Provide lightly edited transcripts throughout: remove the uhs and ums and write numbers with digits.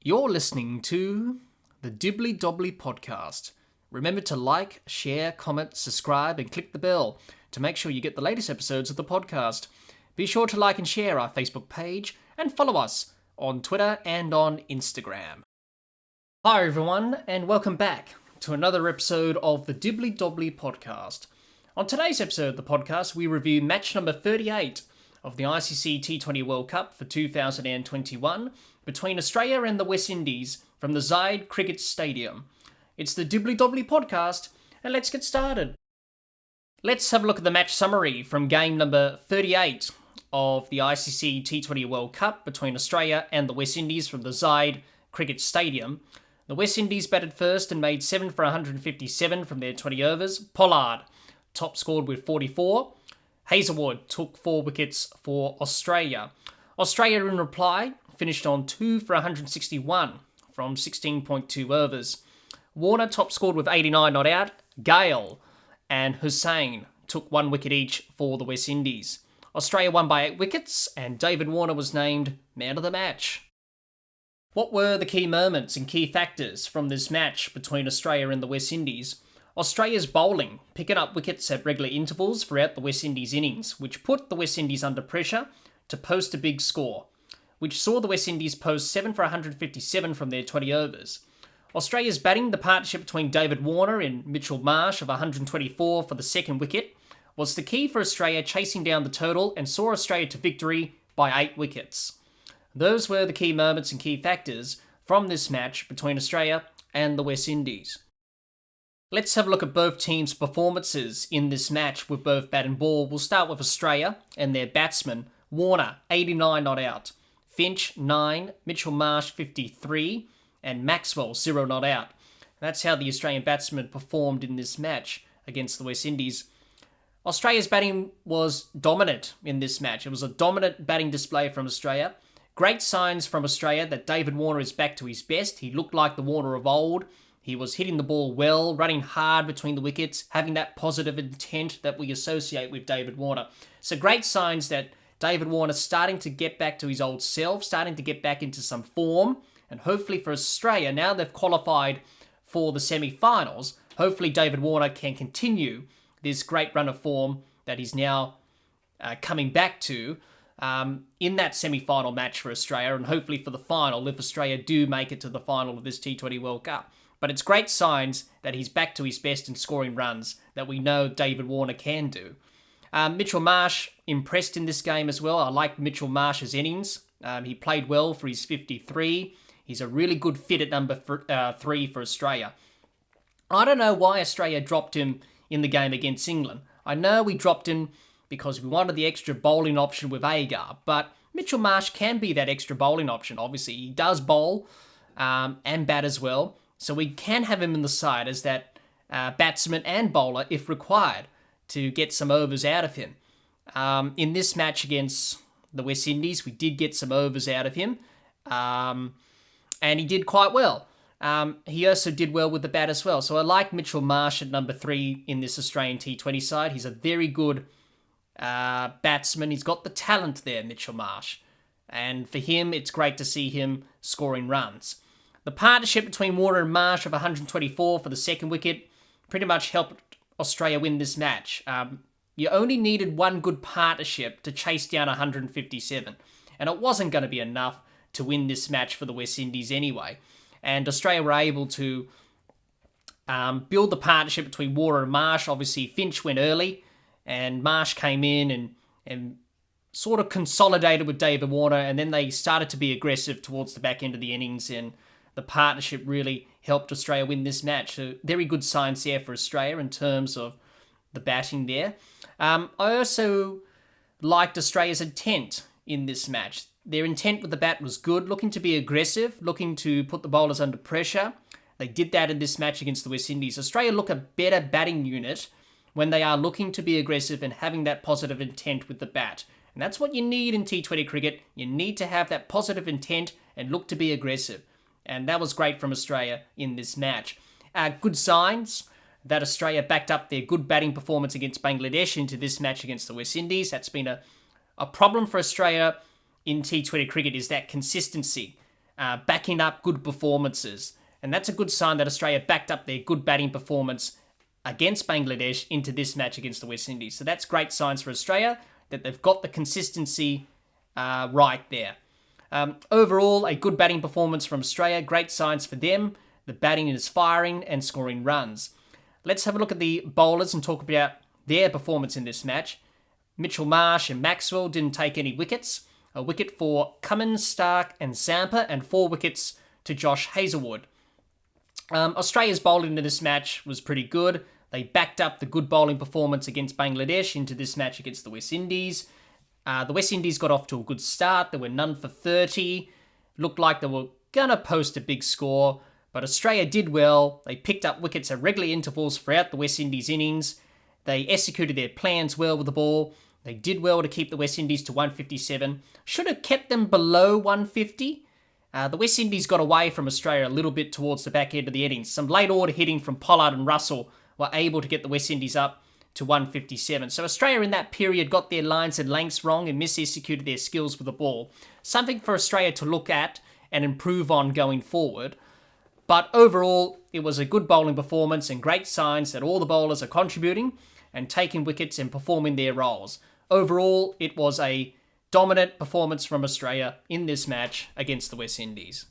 You're listening to the Dibbly Dobbly Podcast. Remember to like, share, comment, subscribe, and click the bell to make sure you get the latest episodes of the podcast. Be sure to like and share our Facebook page and follow us on Twitter and on Instagram. Hi everyone, and welcome back to another episode of the Dibbly Dobbly Podcast. On today's episode of the podcast, we review match number 38 of the ICC T20 World Cup for 2021 between Australia and the West Indies from the Zayed Cricket Stadium. It's the Dibbly Dobbly Podcast, and let's get started. Let's have a look at the match summary from game number 38 of the ICC T20 World Cup between Australia and the West Indies from the Zayed Cricket Stadium. The West Indies batted first and made 7 for 157 from their 20 overs. Pollard top scored with 44. Hazlewood took 4 wickets for Australia. Australia, in reply, finished on 2 for 161 from 16.2 overs. Warner top scored with 89 not out. Gale and Hussain took 1 wicket each for the West Indies. Australia won by 8 wickets, and David Warner was named man of the match. What were the key moments and key factors from this match between Australia and the West Indies? Australia's bowling, picking up wickets at regular intervals throughout the West Indies innings, which put the West Indies under pressure to post a big score, which saw the West Indies post 7 for 157 from their 20 overs. Australia's batting, the partnership between David Warner and Mitchell Marsh of 124 for the second wicket, was the key for Australia chasing down the total and saw Australia to victory by 8 wickets. Those were the key moments and key factors from this match between Australia and the West Indies. Let's have a look at both teams' performances in this match with both bat and ball. We'll start with Australia and their batsmen. Warner, 89 not out. Finch, 9. Mitchell Marsh, 53. And Maxwell, 0 not out. That's how the Australian batsmen performed in this match against the West Indies. Australia's batting was dominant in this match. It was a dominant batting display from Australia. Great signs from Australia that David Warner is back to his best. He looked like the Warner of old. He was hitting the ball well, running hard between the wickets, having that positive intent that we associate with David Warner. So great signs that David Warner's starting to get back to his old self, starting to get back into some form. And hopefully for Australia, now they've qualified for the semi-finals, hopefully David Warner can continue this great run of form that he's now coming back to in that semi-final match for Australia, and hopefully for the final if Australia do make it to the final of this T20 World Cup. But it's great signs that he's back to his best in scoring runs that we know David Warner can do. Mitchell Marsh impressed in this game as well. I like Mitchell Marsh's innings. He played well for his 53. He's a really good fit at number 3 for Australia. I don't know why Australia dropped him in the game against England. I know we dropped him because we wanted the extra bowling option with Agar, but Mitchell Marsh can be that extra bowling option. Obviously, he does bowl and bat as well. So we can have him in the side as that batsman and bowler if required to get some overs out of him. In this match against the West Indies, we did get some overs out of him. And he did quite well. He also did well with the bat as well. So I like Mitchell Marsh at number 3 in this Australian T20 side. He's a very good batsman. He's got the talent there, Mitchell Marsh. And for him, it's great to see him scoring runs. The partnership between Warner and Marsh of 124 for the second wicket pretty much helped Australia win this match. You only needed one good partnership to chase down 157, and it wasn't going to be enough to win this match for the West Indies anyway. And Australia were able to build the partnership between Warner and Marsh. Obviously, Finch went early, and Marsh came in and sort of consolidated with David Warner, and then they started to be aggressive towards the back end of the innings, and the partnership really helped Australia win this match. So very good signs there for Australia in terms of the batting there. I also liked Australia's intent in this match. Their intent with the bat was good, looking to be aggressive, looking to put the bowlers under pressure. They did that in this match against the West Indies. Australia look a better batting unit when they are looking to be aggressive and having that positive intent with the bat. And that's what you need in T20 cricket. You need to have that positive intent and look to be aggressive. And that was great from Australia in this match. Good signs that Australia backed up their good batting performance against Bangladesh into this match against the West Indies. That's been a problem for Australia in T20 cricket, is that consistency. backing up good performances. And that's a good sign that Australia backed up their good batting performance against Bangladesh into this match against the West Indies. So that's great signs for Australia, that they've got the consistency right there. Overall, a good batting performance from Australia. Great signs for them. The batting is firing and scoring runs. Let's have a look at the bowlers and talk about their performance in this match. Mitchell Marsh and Maxwell didn't take any wickets. A wicket for Cummins, Stark and Zampa, and 4 wickets to Josh Hazlewood. Australia's bowling in this match was pretty good. They backed up the good bowling performance against Bangladesh into this match against the West Indies. The West Indies got off to a good start. They were none for 30. Looked like they were going to post a big score, but Australia did well. They picked up wickets at regular intervals throughout the West Indies innings. They executed their plans well with the ball. They did well to keep the West Indies to 157. Should have kept them below 150. The West Indies got away from Australia a little bit towards the back end of the innings. Some late order hitting from Pollard and Russell were able to get the West Indies up to 157. So Australia in that period got their lines and lengths wrong and mis-executed their skills with the ball. Something for Australia to look at and improve on going forward. But overall, it was a good bowling performance and great signs that all the bowlers are contributing and taking wickets and performing their roles. Overall, it was a dominant performance from Australia in this match against the West Indies.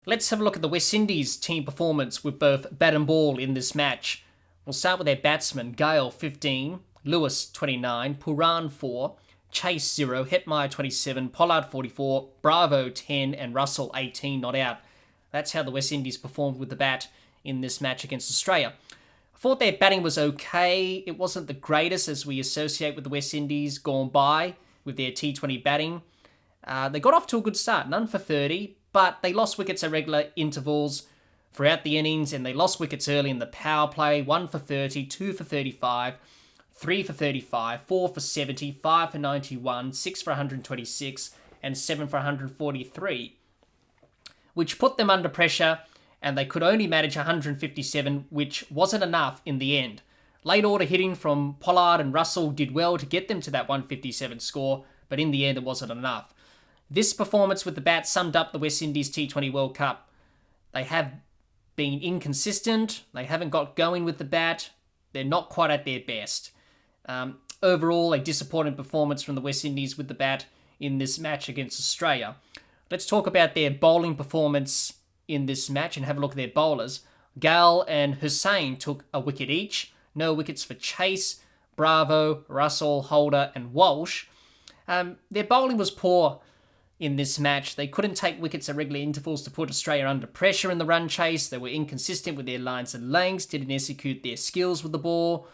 Let's have a look at the West Indies team performance with both bat and ball in this match. We'll start with their batsmen: Gale 15, Lewis 29, Puran 4, Chase 0, Hetmeyer 27, Pollard 44, Bravo 10 and Russell 18 not out. That's how the West Indies performed with the bat in this match against Australia. I thought their batting was okay. It wasn't the greatest as we associate with the West Indies gone by with their T20 batting. They got off to a good start, none for 30, but they lost wickets at regular intervals throughout the innings, and they lost wickets early in the power play: 1 for 30, 2 for 35, 3 for 35, 4 for 70, 5 for 91, 6 for 126, and 7 for 143, which put them under pressure, and they could only manage 157, which wasn't enough in the end. Late order hitting from Pollard and Russell did well to get them to that 157 score, but in the end it wasn't enough. This performance with the bat summed up the West Indies T20 World Cup. They have been inconsistent. They haven't got going with the bat. They're not quite at their best. Overall, a disappointing performance from the West Indies with the bat in this match against Australia. Let's talk about their bowling performance in this match and have a look at their bowlers. Gale and Hussain took a wicket each. No wickets for Chase, Bravo, Russell, Holder and Walsh. Their bowling was poor in this match. They couldn't take wickets at regular intervals to put Australia under pressure in the run chase. They were inconsistent with their lines and lengths, didn't execute their skills with the ball,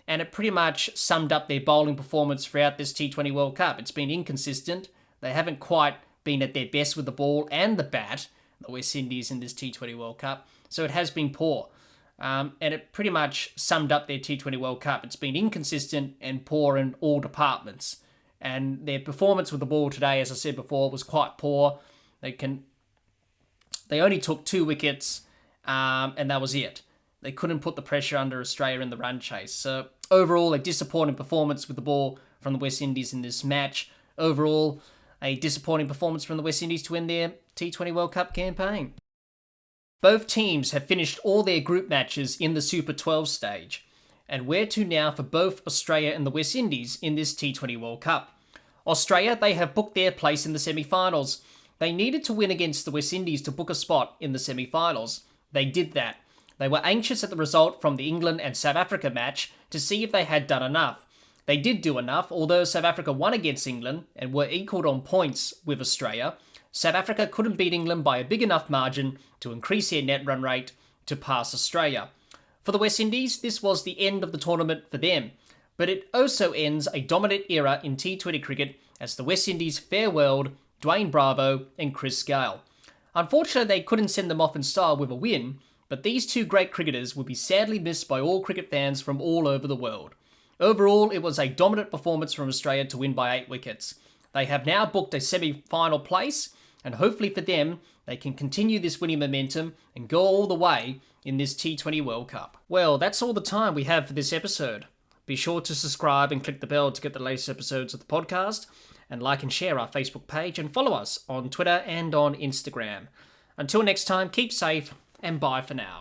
and it pretty much summed up their bowling performance throughout this T20 World Cup. It's been inconsistent. They haven't quite been at their best with the ball and the bat, the West Indies, in this T20 World Cup, so it has been poor. And it pretty much summed up their T20 World Cup. It's been inconsistent and poor in all departments. And their performance with the ball today, as I said before, was quite poor. They only took 2 wickets, and that was it. They couldn't put the pressure under Australia in the run chase. So overall, a disappointing performance with the ball from the West Indies in this match. Overall, a disappointing performance from the West Indies to end their T20 World Cup campaign. Both teams have finished all their group matches in the Super 12 stage. And where to now for both Australia and the West Indies in this T20 World Cup? Australia, they have booked their place in the semi-finals. They needed to win against the West Indies to book a spot in the semi-finals. They did that. They were anxious at the result from the England and South Africa match to see if they had done enough. They did do enough, although South Africa won against England and were equalled on points with Australia. South Africa couldn't beat England by a big enough margin to increase their net run rate to pass Australia. For the West Indies, this was the end of the tournament for them, but it also ends a dominant era in T20 cricket as the West Indies farewelled Dwayne Bravo and Chris Gayle. Unfortunately, they couldn't send them off in style with a win, but these two great cricketers will be sadly missed by all cricket fans from all over the world. Overall, it was a dominant performance from Australia to win by 8 wickets. They have now booked a semi-final place, and hopefully for them, they can continue this winning momentum and go all the way in this T20 World Cup. Well, that's all the time we have for this episode. Be sure to subscribe and click the bell to get the latest episodes of the podcast. and like and share our Facebook page, and follow us on Twitter and on Instagram. Until next time, keep safe, and bye for now.